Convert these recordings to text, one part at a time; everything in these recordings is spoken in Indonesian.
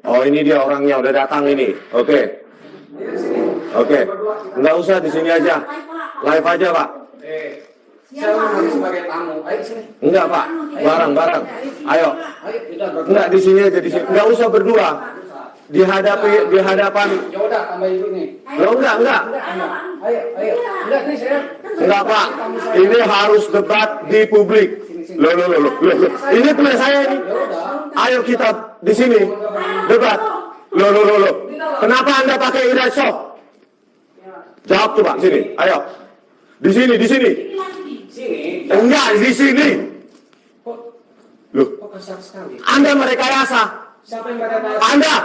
Oh, ini dia orangnya udah datang ini. Oke. Oke. Nggak usah di sini aja. Live aja, Pak. Saya harus sebagai tamu. Ayo sini. Enggak, Pak. Bareng. Ayo. Enggak di sini aja di sini. Enggak usah berdua. Di hadapan. Ya udah, tambah itu nih. Lo enggak. Ayo. Enggak nih saya. Enggak, Pak. Ini harus debat di publik. Loh. Ini punya saya ini. Ayo kita di sini debat. Loh. Kenapa Anda pakai Irashov? Jawab tuh, Pak. Sini. Ayo. Di sini. Sini. Enggak, di sini. Loh. Kok kasar sekali? Anda merekayasa. Siapa yang pada Anda.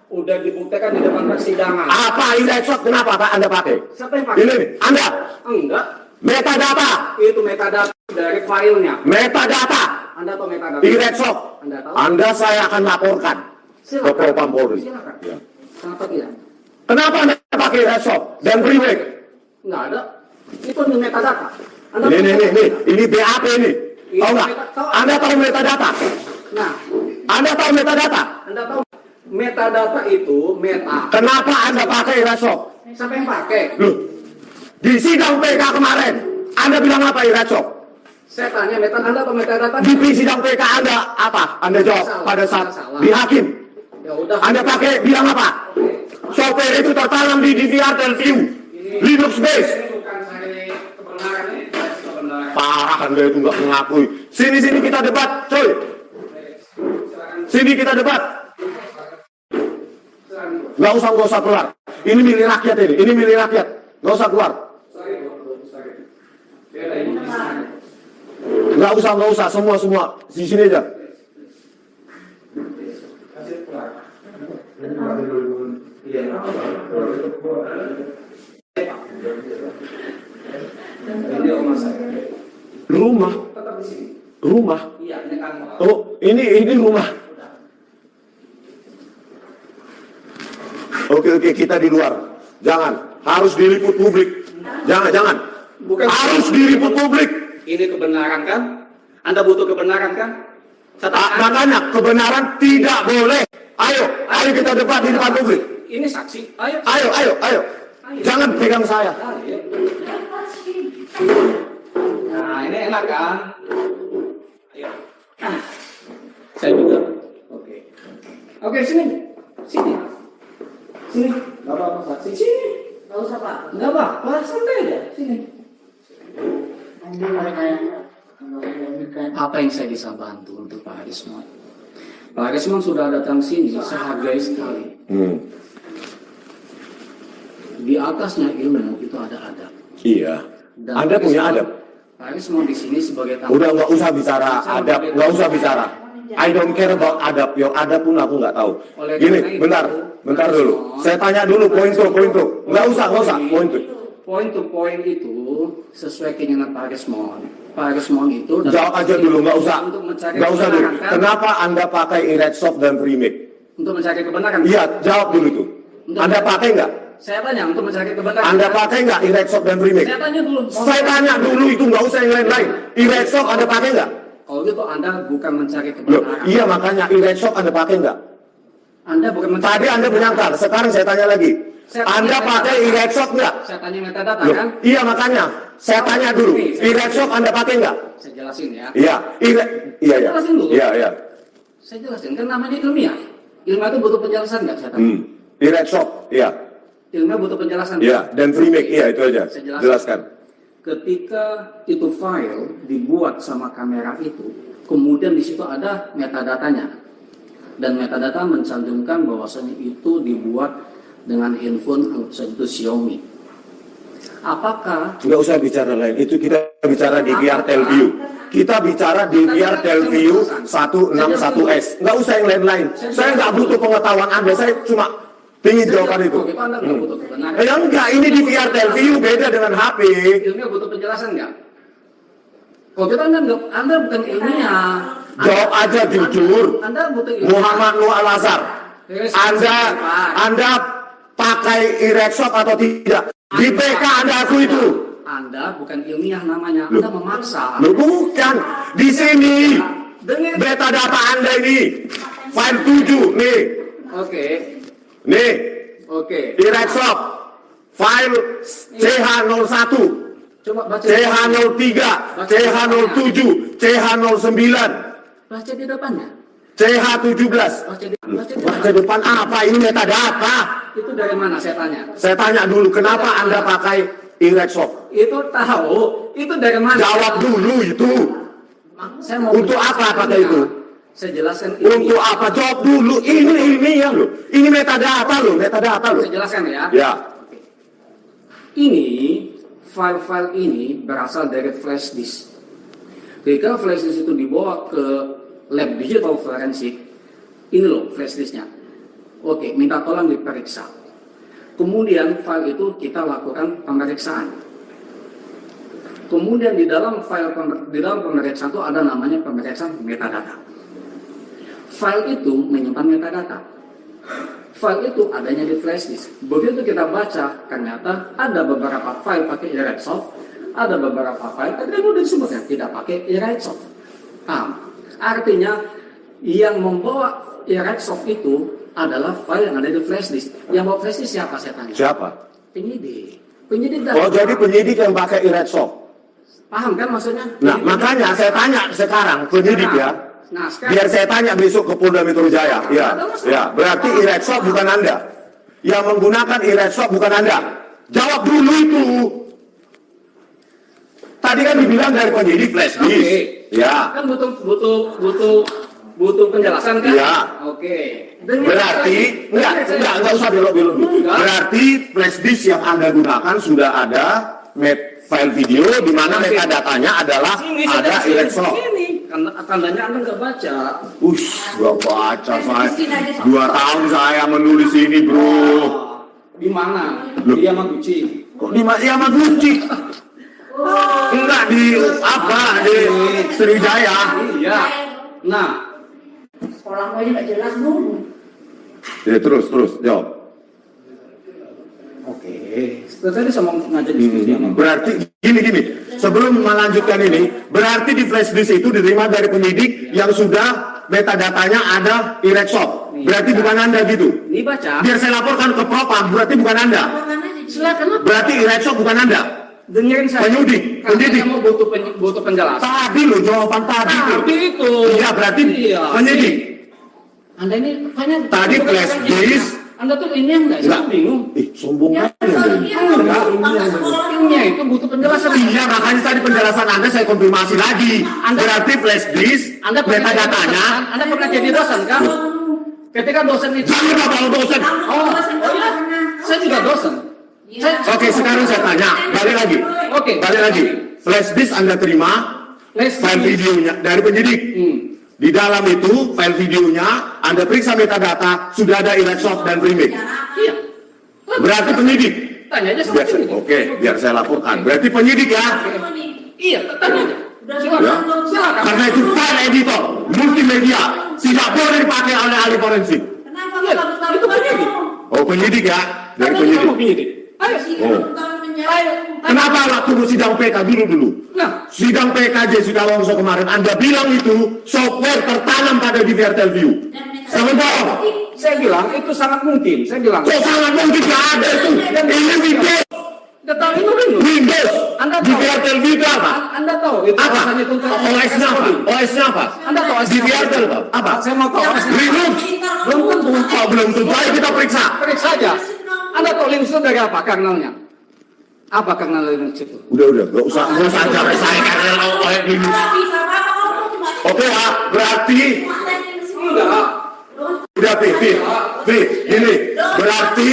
udah dibuktikan di depan persidangan. Apa Irashov? Kenapa Pak Anda pakai? Siapa yang pakai? Ini nih. Anda. Enggak. Metadata. Itu metadata dari filenya. Metadata. Anda tahu metadata? Irashov. Anda tahu? Anda saya akan laporkan ke Propam Polri. Silakan. Ya. Kenapa tidak? Kenapa Anda pakai Irashov dan remake? Enggak ada. Itu metadata. Ini BAP ini. Tahu nggak? Anda tahu metadata? Nah, Anda tahu metadata? Anda tahu metadata itu meta. Kenapa Anda pakai Irashov? Siapa yang pakai? Loh, di sidang PK kemarin, Anda bilang apa Irashov? Saya tanya Anda atau metadata? Di sidang PK Anda apa? Anda jawab pada saat di hakim. Ya udah. Anda pakai bilang apa? Software itu tertanam di DVR dan View, Linux base. Ini bukan saya kebenaran ini. Kebenaran. Parah Anda itu nggak mengakui. Sini kita debat, coy. Sini kita debat. Nggak usah keluar. Ini milik rakyat ini. Ini milik rakyat. Nggak usah keluar. Nggak usah. Semua di sini aja. Rumah. Rumah. Iya, ini kan. Oh, ini rumah. Oke, kita di luar. Jangan. Harus diliput publik. Jangan. Bukan. Harus diliput publik. Ini kebenaran kan? Anda butuh kebenaran kan? Makanya kebenaran tidak boleh. Ayo kita debat di depan publik. Ini saksi. Ayo. Ayo. Jangan pegang saya. Ayo. Nah, ini enak kan? Ayo. Saya juga. Oke, sini. Gak apa-apa saksi. Sini. Gak usah Pak. Gak apa-apa, santai aja. Sini. Apa yang saya bisa bantu untuk Pak Arisman? Pak Arisman sudah datang sini, saya hargai sekali. Di atasnya ilmu itu ada adab. Iya. Dan Anda punya adab. Pak Arisman di sini sebagai tamu. Udah nggak usah bicara adab, nggak usah bicara. I don't care about adab. Your adab pun aku nggak tahu. Gini, bentar dulu. Saya tanya dulu poin tuh. Nggak usah. Poin to point itu sesuai keinginan Pak Arisman. Pak Arisman itu jawab aja dulu, nggak usah dulu. Kan? Kenapa Anda pakai Irashov dan remake? Untuk mencari kebenaran. Iya, jawab dulu itu. Anda pakai nggak? Saya tanya untuk mencari kebenaran. Anda pakai nggak Irashov dan remake? Saya tanya dulu. Itu nggak usah yang lain-lain. Irashov Anda pakai nggak? Kalau gitu Anda bukan mencari Loh, kebenaran. iya makanya Irashov Anda pakai nggak? Anda bukan mencari. Tadi Anda menyangkal, sekarang saya tanya lagi. Anda pakai Irashov nggak? Saya tanya metadata Loh, kan? iya makanya saya tanya dulu. Irashov Anda pakai nggak? Saya jelasin ya. Iya. Jelasin dulu. Iya. Saya jelasin kan namanya ilmiah. Ilmiah itu butuh penjelasan nggak? Saya tanya. Irashov, iya. Ilmiah butuh penjelasan. Iya, dan remake, iya itu aja. Saya Jelaskan. Ketika itu file dibuat sama kamera itu, kemudian di situ ada metadatanya. Dan metadata mencantumkan bahwasanya itu dibuat dengan handphone itu Xiaomi. Apakah Nggak usah bicara lain, itu kita bicara di VR Telview. Kita bicara di VR Telview 161S. Nggak usah yang lain-lain. Saya nggak butuh pengetahuan Anda, saya cuma ingin jawaban itu. Anda nggak butuh kebenaran? Ya enggak, ini di VR Telview beda dengan HP. Ilmiah butuh penjelasan nggak? Kalau kita Anda bukan ilmiah. Jawab aja jujur. Anda butuh ilmiah. Muhammad Nur Al-Azhar. Anda pakai Irashov atau tidak? Di PK Anda aku itu. Anda bukan ilmiah namanya. Anda memaksa. Loh, bukan. Di sini. Metadata Anda ini. File 7 nih. Oke. Nih, Oke. Ireksoft, file CH01, Coba baca. CH03, CH07, CH09, Baca di depannya. CH17. Baca di Depan apa? Ini metadata. Itu dari mana saya tanya? Saya tanya dulu, kenapa Anda pakai Ireksoft? Itu tahu. Itu dari mana? Jawab dulu itu. Saya mau Untuk apa pakai itu? Saya jelaskan ini. Untuk apa? Jawab dulu. Ini ya loh. Ini metadata loh, metadata loh. Saya jelaskan ya. Ya. Ini file-file ini berasal dari flash disk. Ketika flash disk itu dibawa ke lab digital forensik, ini loh flash disknya. Oke, minta tolong diperiksa. Kemudian file itu kita lakukan pemeriksaan. Kemudian di dalam pemeriksaan itu ada namanya pemeriksaan metadata. File itu menyimpan metadata. File itu adanya di flash disk. Begitu kita baca, ternyata ada beberapa file pakai Ireksoft, ada beberapa file tapi kemudian disebutkan tidak pakai Ireksoft. Artinya yang membawa Ireksoft itu adalah file yang ada di flash disk. Yang bawa flash disk siapa saya tanya? Siapa? Penyidik. Penyidik Oh, jadi penyidik yang pakai Ireksoft. paham kan maksudnya? Nah, makanya saya tanya sekarang penyidik ya. Nah, sekarang Biar saya tanya besok ke Polda Metro Jaya. Ya, berarti Ireksoft bukan Anda. Yang menggunakan Ireksoft bukan Anda. Jawab dulu itu. Tadi kan dibilang dari penyidik flash disk. Oke. Ya. Kan butuh penjelasan kan? Ya. Oke. Berarti enggak usah belok-belok. Berarti flash disk yang Anda gunakan sudah ada file video di mana metadatanya adalah ada Ireksoft. Ini tandanya Anda nggak baca. Nggak baca saya. 2 tahun saya menulis ini, bro. Di mana? Loh. Di Yamaguchi. Kok di Yamaguchi? Enggak di apa? Di Sriwijaya. Iya. Nah, Sekolah aja nggak jelas dulu. Ya terus jawab. oke. Tadi sama ngajak diskusi sama Berarti gini. Sebelum melanjutkan ini, berarti di flash disk itu diterima dari penyidik yang sudah metadatanya ada Ireksoft. Berarti bukan Anda gitu. Ini baca. Biar saya laporkan ke Propam, berarti bukan Anda. Silakan lah. Berarti Ireksoft bukan Anda. Dengerin saya. Penyidik. Karena saya mau butuh penjelasan. Tadi loh jawaban tadi tuh. Tapi itu. Iya, berarti Iya. penyidik. Anda ini tanya. Tadi flash disk. Anda tuh ini yang nggak sih? Enggak. Bingung. Sombong Ya, aja. Ini itu butuh penjelasan. Iya, makanya tadi penjelasan Anda saya konfirmasi lagi. Berarti flash disk, Anda pernah jadi dosen, metadatanya. kan? Anda pernah jadi dosen kan? Ketika dosen itu. Saya kalau dosen. Oh iya. Saya juga dosen. Oke, sekarang saya tanya. Balik lagi. Oke. Balik lagi. Flash disk Anda terima, Flash file disk. videonya dari penyidik. Di dalam itu, file videonya, Anda periksa metadata, sudah ada Ireksoft dan Primit. Iya. Berarti penyidik. Tanya aja sama penyidik. Oke, biar saya laporkan. Berarti penyidik ya. Iya, tanya aja. Silakan. Ya. Silakan. Karena itu file editor, multimedia, tidak boleh dipakai oleh ahli forensik. Kenapa Iya, itu penyidik. Oh, penyidik ya, dari Kamu penyidik. kamu penyidik. Ayo. Oh. Ayo. Kenapa waktu sidang PK dulu? Nah, Sidang PKJ Sudawongso kemarin, Anda bilang itu software tertanam pada DVR Telview. Sama bohong. saya bilang itu sangat mungkin. Saya bilang. Kok sangat mungkin nggak ada itu? Ini Windows. Anda tahu itu Windows. Windows. Anda tahu. DVR Telview itu apa? Anda tahu itu Apa? rasanya itu OS-nya apa? OS-nya apa? Anda tahu OS-nya DVR Telview apa? Saya mau tahu OS-nya. Linux. Belum tentu. Oh, belum tentu. Ayo kita periksa. Periksa saja. Anda tahu Linux itu dari apa kernelnya? Apa kernel Linux itu? Udah, nggak usah ajar saya karena oleh Linux. Oke ya, berarti Enggak. udah ini berarti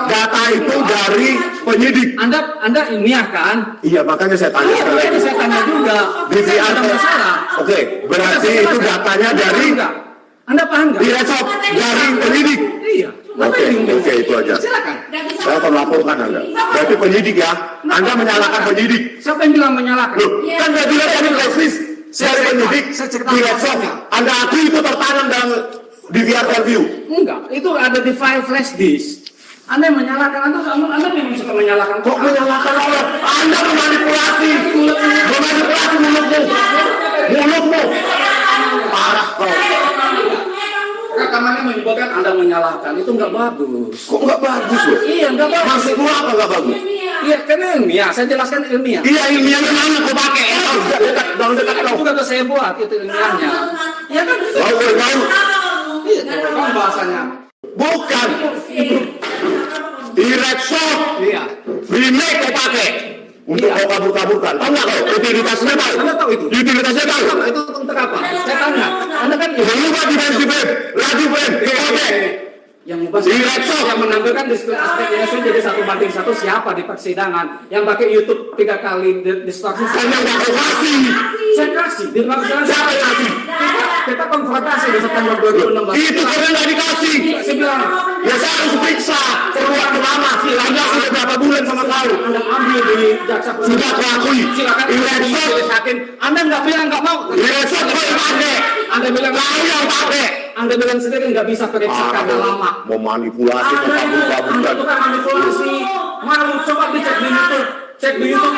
data itu dari penyidik. Anda ilmiah kan? Iya, makanya saya tanya Iya, sekali makanya lagi. saya tanya juga. DVR Ada masalah. Oke, berarti Anda itu paham datanya nggak? dari Anda paham nggak? Ireksoft dari penyidik. Iya. Oke, itu aja. Silakan. Saya akan laporkan Anda. Berarti penyidik ya. Anda menyalahkan penyidik. Siapa yang bilang menyalahkan? Loh, kan saya bilang tadi flash dari penyidik saya cerita Ireksoft. masalahnya. Anda akui itu tertanam dalam DVR Telview. Enggak, itu ada di file flash disk. Anda yang menyalahkan, Anda memang suka menyalahkan. Kok menyalahkan Allah? Anda memanipulasi mulutmu. Parah kau. Rekamannya menyebutkan Anda menyalahkan, itu nggak bagus. Kok nggak bagus loh? Iya, nggak bagus. Maksudmu apa nggak bagus? Iya, karena ilmiah. Saya jelaskan ilmiah. Iya, ilmiahnya mana kau pakai? Bang dekat Itu kau. juga tuh saya buat itu ilmiahnya. Ya kan? Bau. Iya, kan bahasanya. Bukan. Ireksop. Iya. Remake kau pakai. Untuk Iya. kau kabur-kaburkan. Tahu nggak kau? Utilitasnya tahu. Anda tahu itu? Utilitasnya tahu. Itu untuk apa? Saya tanya. Anda kan Lalu buat dimensi frame, laju frame, oke. yang membahas yang menampilkan display aspek ISO jadi 1:1 siapa di persidangan yang pakai YouTube 3 kali distorsi. Kan yang nggak kau kasih. Saya kasih di persidangan. Siapa yang kasih? Kita konfrontasi di September 2016. Itu karena nggak dikasih. Saya bilang, Ya saya harus periksa. Keluar ke lama sih. Anda sudah berapa bulan sama kau? Anda ambil di jaksa penuntut Sudah kau akui. silakan Ireksop. majelis hakim. Anda nggak bilang nggak mau. Ireksop kau yang pakai. Anda bilang Kau yang pakai. Anda bilang sendiri nggak bisa periksa karena lama. Mau manipulasi, mau Anda itu kabur-kaburkan. kan manipulasi. Malu coba dicek di YouTube. Cek di YouTube.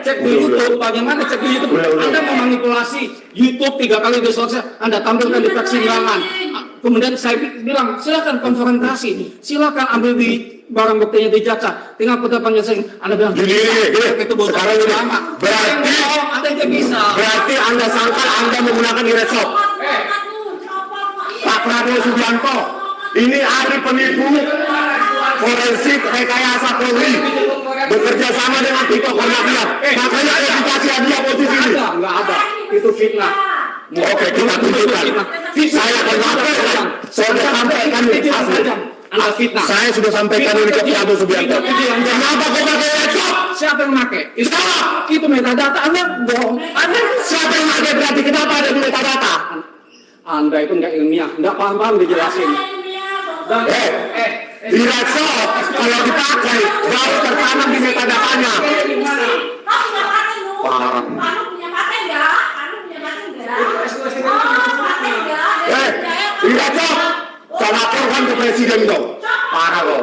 Cek di YouTube. Bagaimana cek di YouTube? Udah. Anda memanipulasi YouTube 3 kali distorsi. Anda tampilkan di persidangan. Kemudian saya bilang silakan konfrontasi. Silakan ambil di barang buktinya di jaksa. Tinggal putar penjelasan. Anda bilang Gini. itu bocor Sekarang gini. lama. Anda tidak bisa. Berarti Anda sangka Anda menggunakan Ireksop. Pak Prabowo Subianto, ini ahli penipu forensik rekayasa Polri bekerja sama dengan Tito Karnavian. Makanya saya dikasih hadiah posisi ini. Nggak ada. Itu fitnah. Oke, kita tunjukkan. Saya akan laporkan. Saya sudah sampaikan ini asli. Anda fitnah. Saya sudah sampaikan ini ke Prabowo Subianto. Kenapa kau pakai Ireksop? Siapa yang pakai? Itu metadata. Anda bohong. Anda Siapa yang pakai berarti kenapa ada di metadata? Anda itu nggak ilmiah, nggak paham dijelasin. Dan Ireksop kalau dipakai baru tertanam di metadatanya. Parah. Ireksop, saya laporkan ke presiden kau. Parah kau.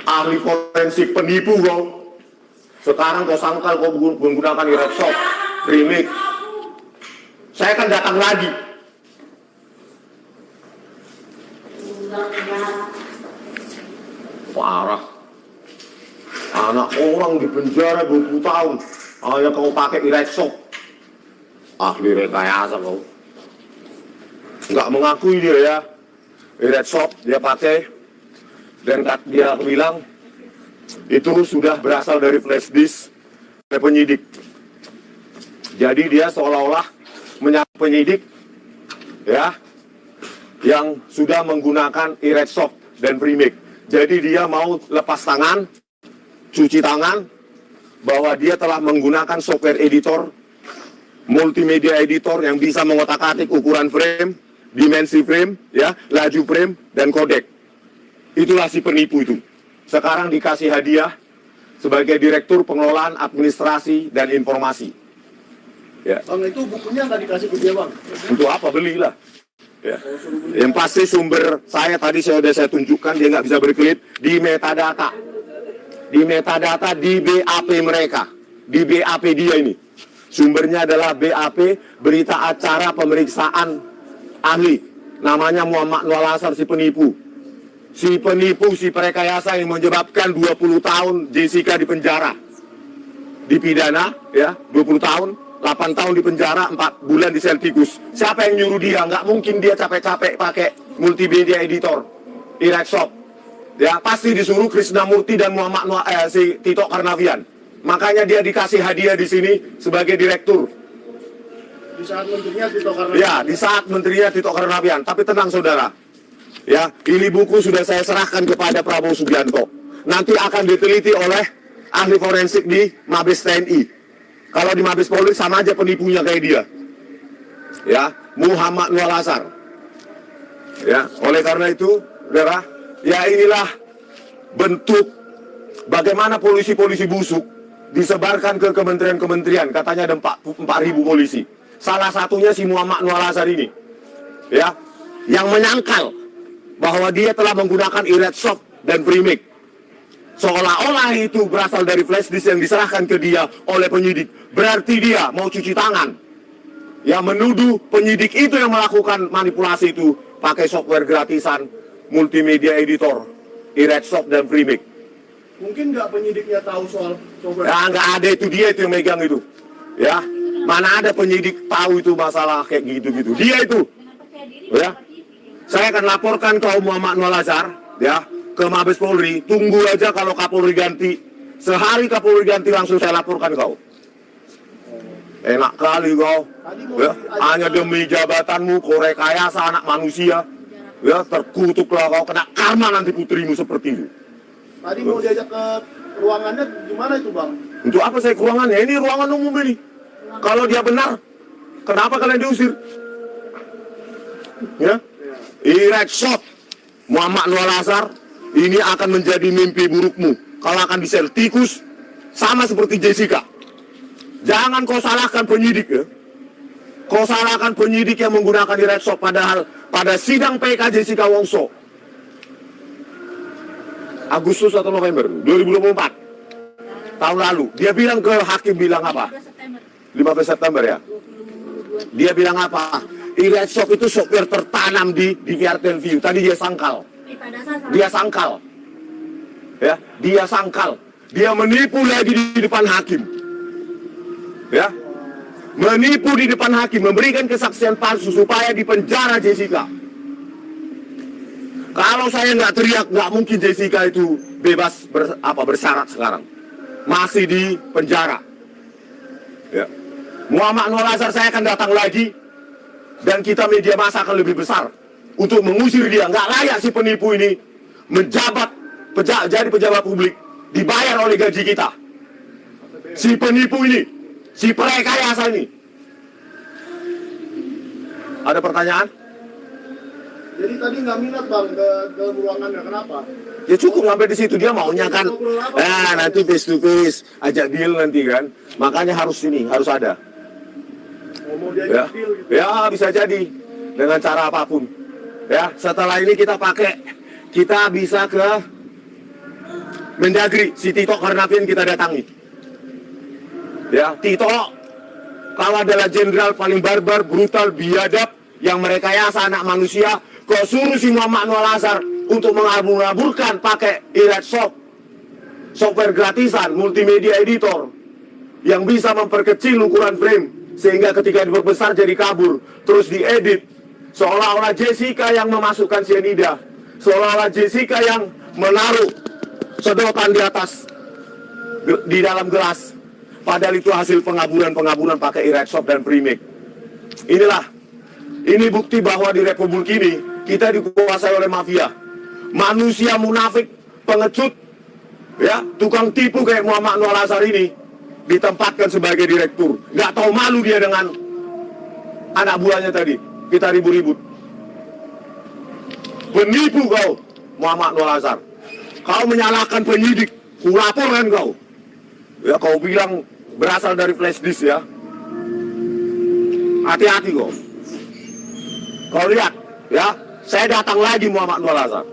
Ahli forensik penipu kau. Sekarang kau sangkal kau menggunakan Ireksop, remake. Saya akan datang lagi. Parah. Anak orang di penjara 20 tahun. Hanya kau pakai Ireksop. Ahli rekayasa kau. Nggak mengakui dia ya. Ireksop dia pakai. Dan dia bilang itu sudah berasal dari flash disk oleh penyidik. Jadi dia seolah-olah menyangkut penyidik ya yang sudah menggunakan Ireksop dan Remake. Jadi dia mau lepas tangan, cuci tangan bahwa dia telah menggunakan software editor, multimedia editor yang bisa mengotak-atik ukuran frame, dimensi frame, ya, laju frame dan kodek. Itulah si penipu itu. Sekarang dikasih hadiah sebagai Direktur Pengelolaan Administrasi dan Informasi. Ya. Bang, itu bukunya nggak dikasih ke dia, Bang? Untuk apa? Belilah. Ya. Yang pasti sumber saya tadi sudah saya tunjukkan, dia nggak bisa berkelit di metadata. Di metadata di BAP mereka. Di BAP dia ini. Sumbernya adalah BAP, berita acara pemeriksaan ahli. Namanya Muhammad Nur Al-Azhar, si penipu. Si penipu, si perekayasa yang menyebabkan 20 tahun Jessica di penjara. Dipidana, ya, 20 tahun. 8 tahun di penjara, 4 bulan di sel tikus. Siapa yang nyuruh dia? Nggak mungkin dia capek-capek pakai multimedia editor, Ireksop. Ya, pasti disuruh Krisnamurti dan si Tito Karnavian. Makanya dia dikasih hadiah di sini sebagai direktur. Di saat menterinya Tito Karnavian. Ya, di saat menterinya Tito Karnavian. Tapi tenang saudara. Ya, ini buku sudah saya serahkan kepada Prabowo Subianto. Nanti akan diteliti oleh ahli forensik di Mabes TNI. Kalau di Mabes Polri sama aja penipunya kayak dia. Ya, Muhammad Nur Al-Azhar. Ya, oleh karena itu, saudara, ya inilah bentuk bagaimana polisi-polisi busuk disebarkan ke kementerian-kementerian. Katanya ada 4.000 polisi. Salah satunya si Muhammad Nur Al-Azhar ini. Ya, yang menyangkal bahwa dia telah menggunakan Ireksop dan Remake. Seolah-olah itu berasal dari flash disk yang diserahkan ke dia oleh penyidik. Berarti dia mau cuci tangan. yang menuduh penyidik itu yang melakukan manipulasi itu pakai software gratisan, multimedia editor, Iredshop dan Freemake. Mungkin nggak penyidiknya tahu soal software. Ya nggak ada, itu dia itu yang megang itu. Ya, mana ada penyidik tahu itu masalah kayak gitu-gitu. Dia itu. Ya. Saya akan laporkan kau Muhammad Anwar Lazar ya ke Mabes Polri. Tunggu aja kalau Kapolri ganti. Sehari Kapolri ganti langsung saya laporkan kau. Enak kali kau. Ya, hanya demi jabatanmu kau rekayasa anak manusia. Ya, terkutuklah kau, kena karma nanti putrimu seperti itu. Tadi mau diajak ke ruangannya gimana itu bang? Untuk apa saya ke ruangannya? Ini ruangan umum ini. Kalau dia benar, kenapa kalian diusir? Ya, Iredshop Muhammad Anwar Lazar, ini akan menjadi mimpi burukmu. Kalau akan disel tikus, sama seperti Jessica. Jangan kau salahkan penyidik ya. Kau salahkan penyidik yang menggunakan Iredshop, padahal pada sidang PK Jessica Wongso Agustus atau November 2024 tahun lalu, dia bilang ke hakim, bilang apa? 15 September ya. Dia bilang apa? Iredshop itu software tertanam di VRTLView. Tadi dia sangkal. Dia sangkal. Ya, dia sangkal. Dia menipu lagi di depan hakim. Ya. Menipu di depan hakim, memberikan kesaksian palsu supaya dipenjara Jessica. Kalau saya nggak teriak, nggak mungkin Jessica itu bebas bersyarat sekarang. Masih di penjara. Ya. Muhammad Anwar Lazar saya akan datang lagi, dan kita media massa akan lebih besar untuk mengusir dia. Nggak layak si penipu ini menjabat, jadi pejabat publik, dibayar oleh gaji kita. Si penipu ini, si perekayasa ini. Ada pertanyaan? Jadi tadi nggak minat bang ke ruangannya, kenapa? Ya cukup sampai di situ, dia maunya kan. Nanti face to face, ajak deal nanti kan. Makanya harus ada. Mau Ya, diajak deal gitu. ya bisa jadi dengan cara apapun. Ya, setelah ini kita bisa ke Mendagri, si Tito Karnavian kita datangi. Ya, Tito kalau adalah jenderal paling barbar, brutal, biadab, yang merekayasa anak manusia. Kau suruh si Muhammad Anwar Lazar untuk mengabur-aburkan pakai Iredshop, software gratisan, multimedia editor, yang bisa memperkecil ukuran frame, sehingga ketika diperbesar jadi kabur, terus diedit, seolah-olah Jessica yang memasukkan cyanida, seolah-olah Jessica yang menaruh sedotan di atas, di dalam gelas, padahal itu hasil pengaburan pakai Iredshop dan Freemake. Ini bukti bahwa di Republik ini kita dikuasai oleh mafia, manusia munafik, pengecut, ya, tukang tipu kayak Muhammad Anwar Lazar ini ditempatkan sebagai direktur. Nggak tahu malu dia dengan anak buahnya tadi. Kita ribut-ribut. Penipu kau, Muhammad Anwar Lazar. Kau menyalahkan penyidik, kulaporkan kau. Ya, kau bilang berasal dari flash disk ya. Hati-hati kau. Kau lihat, ya, saya datang lagi Muhammad Anwar Lazar.